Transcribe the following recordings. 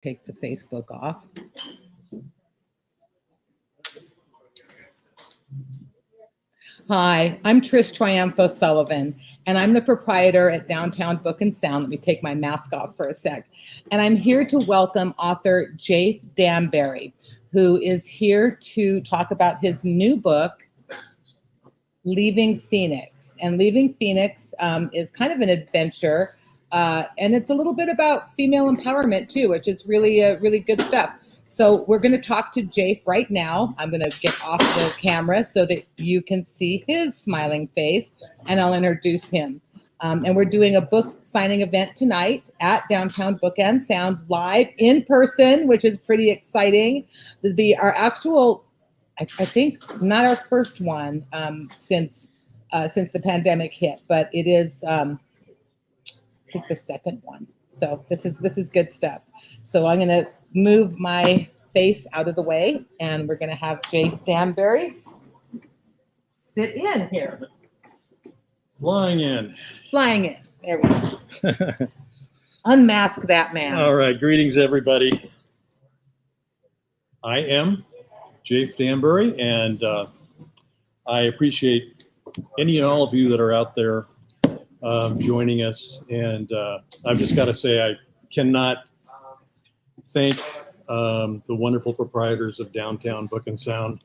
Take the Facebook off. Hi, I'm Trish Triumpho Sullivan, and I'm the proprietor at Downtown Book and Sound. Let me take my mask off for a sec. And I'm here to welcome author Jafe Danbury, who is here to talk about his new book, Leaving Phoenix. And Leaving Phoenix is kind of an adventure, and it's a little bit about female empowerment too, which is really good stuff. So we're going to talk to Jafe right now. I'm going to get off the camera so that you can see his smiling face, and I'll introduce him. And we're doing a book signing event tonight at Downtown Book and Sound live in person, which is pretty exciting. This will be our actual, I think, not our first one since the pandemic hit, but it is, I think, the second one. So this is good stuff. So I'm going to move my face out of the way, and we're going to have Jafe Danbury sit in here. Flying in. There we go. Unmask that man. All right. Greetings, everybody. I am Jafe Danbury, and I appreciate any and all of you that are out there joining us. And I've just got to say, I cannot thank the wonderful proprietors of Downtown Book and Sound,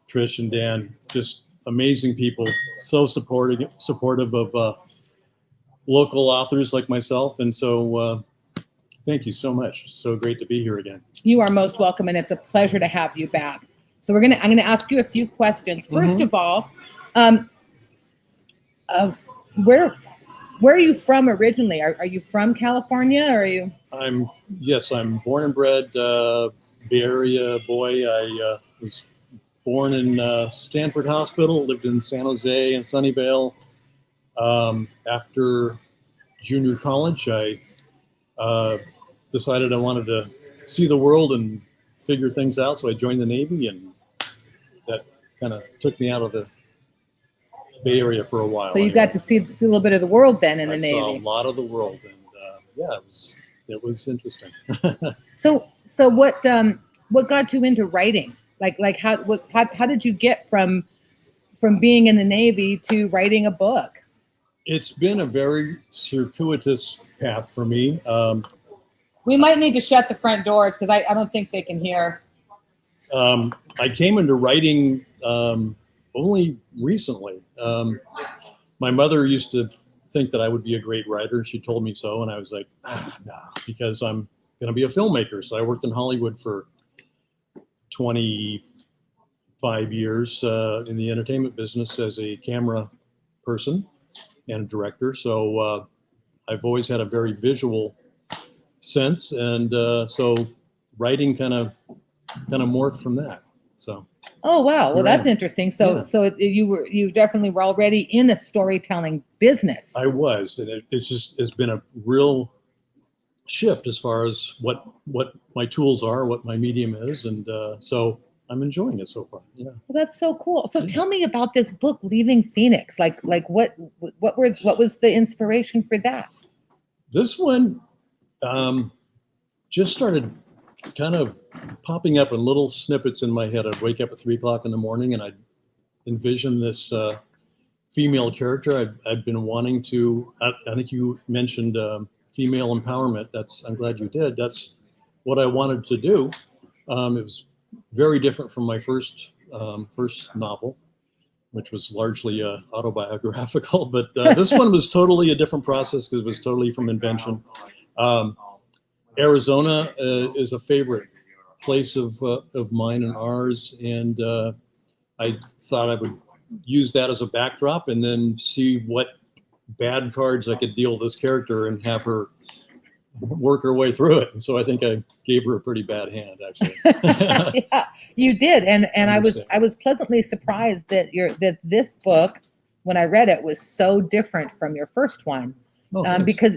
Trish and Dan, just amazing people, so supportive of local authors like myself. And so thank you so much. So great to be here again. You are most welcome, and it's a pleasure to have you back. So I'm going to ask you a few questions. First of all, where are you from originally? Are you from California, or are you? I'm born and bred Bay Area boy. I was born in Stanford Hospital, lived in San Jose and Sunnyvale. After junior college, I decided I wanted to see the world and figure things out, so I joined the Navy, and that kind of took me out of the Bay Area for a while. So you got to see a little bit of the world then in the Navy. I saw a lot of the world, and it was interesting. So what got you into writing? Like how did you get from being in the Navy to writing a book? It's been a very circuitous path for me. We might need to shut the front doors because I don't think they can hear. I came into writing only recently. My mother used to think that I would be a great writer. She told me so, and I was like, no, because I'm going to be a filmmaker. So I worked in Hollywood for 25 years in the entertainment business as a camera person and a director. So I've always had a very visual sense, and so writing kind of morphed from that. So. Oh wow! Well, that's interesting. So you definitely were already in a storytelling business. I was, and it's been a real shift as far as what my tools are, what my medium is, and so I'm enjoying it so far. Yeah. Well, that's so cool. So tell me about this book, Leaving Phoenix. Like what was the inspiration for that? This one just started kind of popping up in little snippets in my head. I'd wake up at 3 o'clock in the morning, and I'd envision this female character. I'd been wanting to. I think you mentioned female empowerment. I'm glad you did. That's what I wanted to do. It was very different from my first novel, which was largely autobiographical. But this one was totally a different process because it was totally from invention. Arizona is a favorite place of mine and ours, and I thought I would use that as a backdrop and then see what bad cards I could deal this character and have her work her way through it. And so I think I gave her a pretty bad hand, actually. Yeah, you did, and I was pleasantly surprised that this book, when I read it, was so different from your first one. Because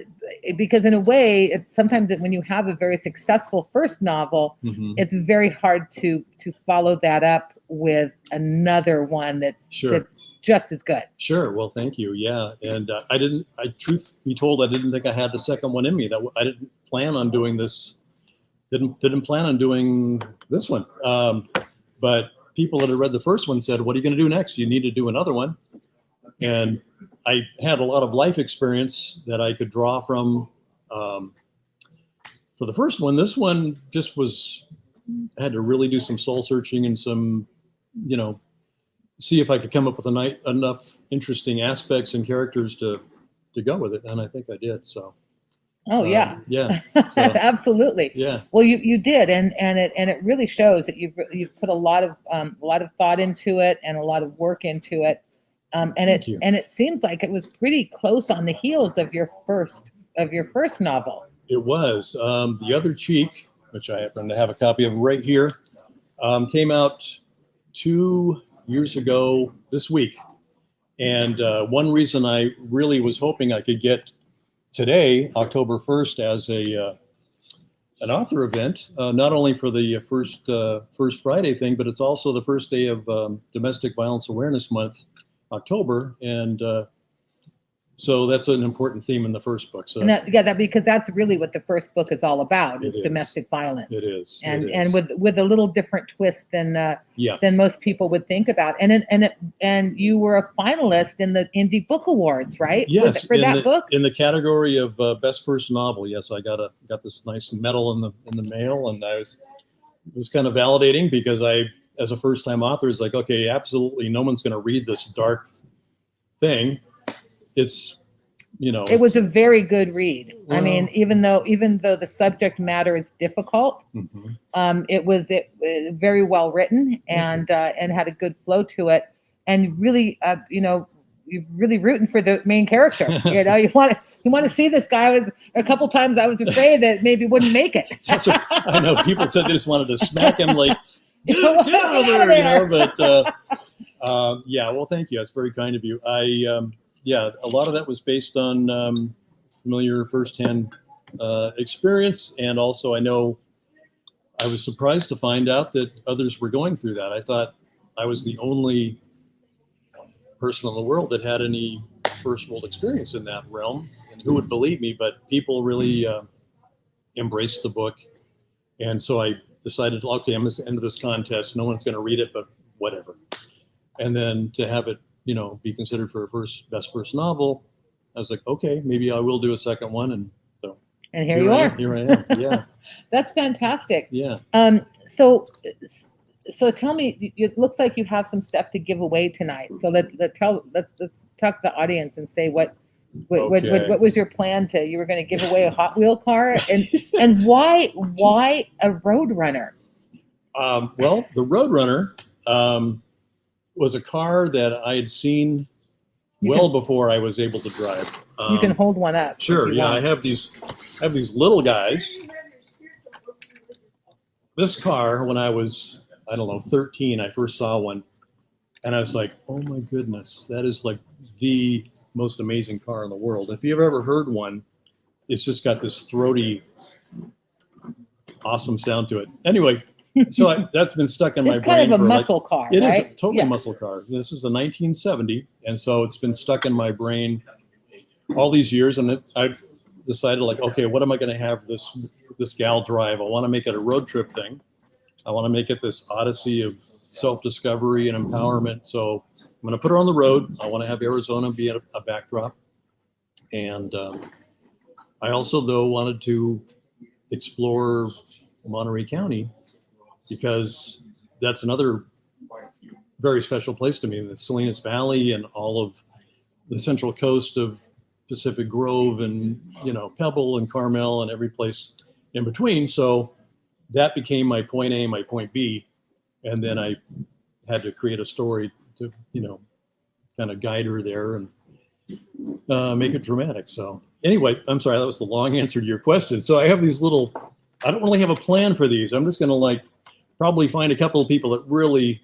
in a way, sometimes when you have a very successful first novel, it's very hard to follow that up with another one that's just as good. Sure. Well, thank you. Yeah. And truth be told, I didn't think I had the second one in me. That I didn't plan on doing this didn't plan on doing this one. But people that had read the first one said, "What are you going to do next? You need to do another one." And I had a lot of life experience that I could draw from for the first one. This one just I had to really do some soul searching and some, see if I could come up with enough interesting aspects and characters to go with it. And I think I did. So. Oh yeah. Yeah. So, Absolutely. yeah. Well, you did, and it really shows that you've put a lot of thought into it and a lot of work into it. And it seems like it was pretty close on the heels of your first novel. It was. The Other Cheek, which I happen to have a copy of right here, came out 2 years ago this week. And one reason I really was hoping I could get today, October 1st, as an author event, not only for the First Friday thing, but it's also the first day of Domestic Violence Awareness Month, October, and so that's an important theme in the first book. So because that's really what the first book is all about, is domestic violence. It is, and with a little different twist than most people would think about. And you were a finalist in the Indie Book Awards, right? Yes, for that book in the category of best first novel. Yes, I got this nice medal in the mail, and it was kind of validating because as a first time author, is like, okay, absolutely, no one's going to read this dark thing. It's, it was a very good read. Well, I mean, even though the subject matter is difficult, it was very well written and had a good flow to it, and really, you're really rooting for the main character. You want to see this guy. A couple times I was afraid that maybe wouldn't make it. I know people said they just wanted to smack him like. Get out of there, but well, thank you. That's very kind of you. A lot of that was based on familiar firsthand experience, and also I know I was surprised to find out that others were going through that. I thought I was the only person in the world that had any first world experience in that realm, and who would believe me? But people really embraced the book, and so I decided, okay, I'm going to enter this contest. No one's going to read it, but whatever. And then to have it, be considered for a best first novel, I was like, okay, maybe I will do a second one. And so. And here you are. Here I am. Yeah. That's fantastic. Yeah. So tell me, it looks like you have some stuff to give away tonight. So let's talk to the audience and say what was your plan you were going to give away a Hot Wheel car, and why a Roadrunner? Well, the Roadrunner was a car that I had seen before I was able to drive. You can hold one up. Sure. Yeah, I have these little guys. This car, when I was 13, I first saw one, and I was like, oh my goodness, that is like the most amazing car in the world. If you've ever heard one, it's just got this throaty, awesome sound to it. Anyway, so that's been stuck in my brain. It's kind of a muscle car, right? It is a totally muscle car. This is a 1970, and so it's been stuck in my brain all these years, and I decided, like, okay, what am I going to have this gal drive? I want to make it a road trip thing. I want to make it this odyssey of self-discovery and empowerment. So I'm going to put her on the road. I want to have Arizona be a backdrop. And I also, though, wanted to explore Monterey County, because that's another very special place to me. The Salinas Valley and all of the central coast of Pacific Grove and, Pebble and Carmel and every place in between. So that became my point A and my point B. And then I had to create a story to, kind of guide her there and make it dramatic. So anyway, I'm sorry, that was the long answer to your question. So I have these I don't really have a plan for these. I'm just going to probably find a couple of people that really,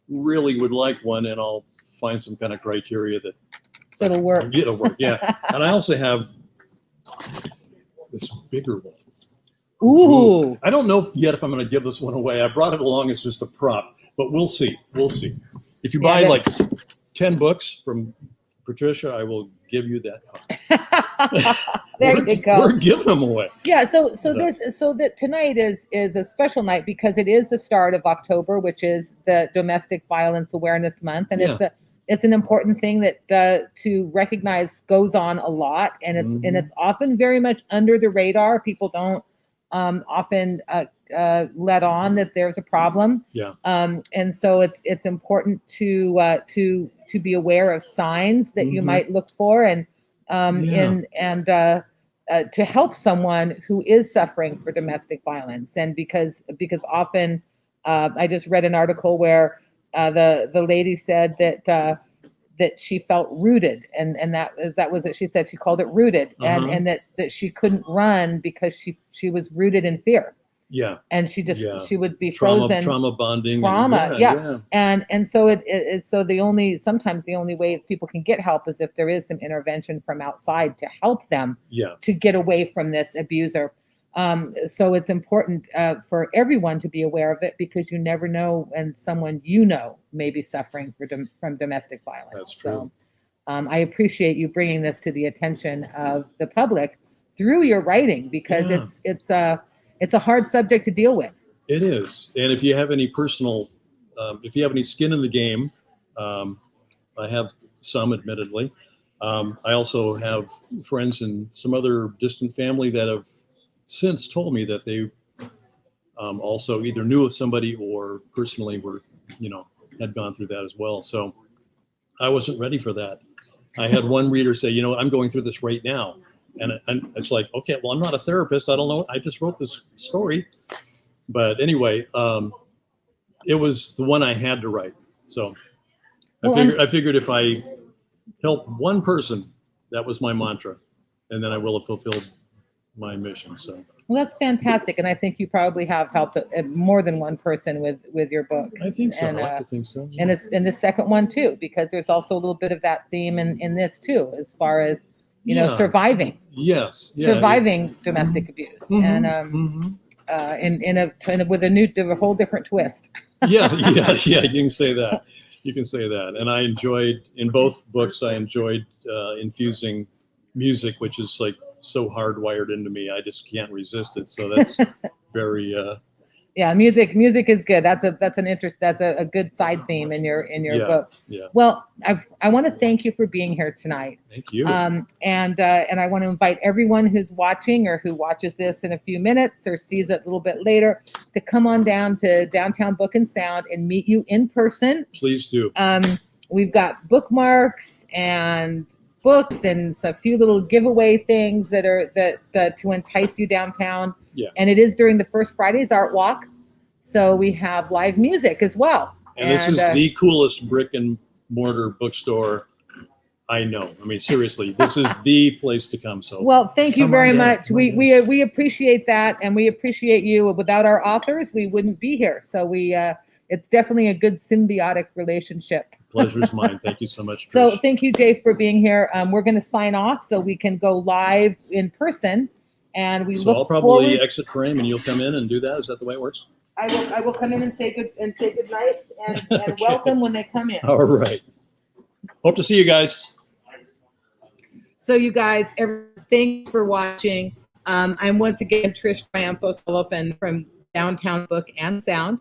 really would like one, and I'll find some kind of criteria that. So it'll work. It'll work, yeah. And I also have this bigger one. Ooh. I don't know yet if I'm going to give this one away. I brought it along as just a prop, but we'll see. We'll see. If you buy 10 books from Patricia, I will give you that copy. There you go. We're giving them away. Yeah, so that tonight is a special night because it is the start of October, which is the Domestic Violence Awareness Month, and it's an important thing that to recognize goes on a lot, and it's often very much under the radar. People don't often let on that there's a problem. Yeah. And so it's important to be aware of signs that you might look for, and to help someone who is suffering for domestic violence. And because often I just read an article where the lady said that she felt rooted, and that was it. She said she called it rooted, and that she couldn't run because she was rooted in fear. Yeah. And she would be frozen. Trauma bonding. And so sometimes the only way people can get help is if there is some intervention from outside to help them to get away from this abuser. So it's important for everyone to be aware of it, because you never know when someone may be suffering from domestic violence. That's true. So I appreciate you bringing this to the attention of the public through your writing, because it's a hard subject to deal with. It is. And if you have any personal, if you have any skin in the game, I have some, admittedly. I also have friends and some other distant family that have since told me that they also either knew of somebody or personally were, had gone through that as well. So I wasn't ready for that. I had one reader say, I'm going through this right now. And it's like, okay, well, I'm not a therapist. I don't know. I just wrote this story. But anyway, it was the one I had to write. So I figured if I help one person, that was my mantra. And then I will have fulfilled my mission. So. Well, that's fantastic. And I think you probably have helped more than one person with your book. I think so. And, I like to think so. And it's in the second one, too, because there's also a little bit of that theme in this, too, as far as surviving. Yes. Surviving domestic abuse, and with a whole different twist. Yeah. You can say that. And I enjoyed, in both books, infusing music, which is like so hardwired into me. I just can't resist it. So that's very. Music is good. That's a good side theme in your book. Yeah. Well, I want to thank you for being here tonight. Thank you. And I want to invite everyone who's watching or who watches this in a few minutes or sees it a little bit later to come on down to Downtown Book and Sound and meet you in person. Please do. We've got bookmarks and books and a few little giveaway things that to entice you downtown. Yeah. And it is during the first Friday's Art Walk. So we have live music as well. And this is the coolest brick and mortar bookstore I know. I mean, seriously, this is the place to come. So well, thank you very much. We appreciate that, and we appreciate you. Without our authors, we wouldn't be here. So it's definitely a good symbiotic relationship. Pleasure's mine. Thank you so much, Trish. So thank you, Jay, for being here. We're going to sign off so we can go live in person. And I'll probably exit frame and you'll come in and do that. Is that the way it works? I will come in and say good night and Okay. welcome when they come in. All right. Hope to see you guys. So you guys, thanks for watching. I'm once again Trish Triumpho-Sullivan from Downtown Book and Sound,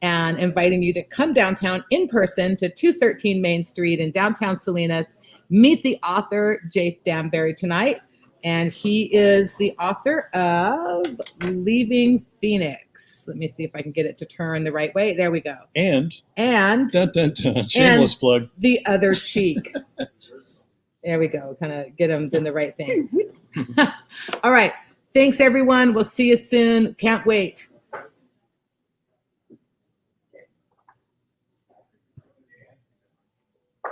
and inviting you to come downtown in person to 213 Main Street in downtown Salinas. Meet the author, Jafe Danbury, tonight. And he is the author of Leaving Phoenix. Let me see if I can get it to turn the right way. There we go. And dun, dun, dun. Shameless plug. The Other Cheek. There we go. Kind of get them in the right thing. All right. Thanks, everyone. We'll see you soon. Can't wait.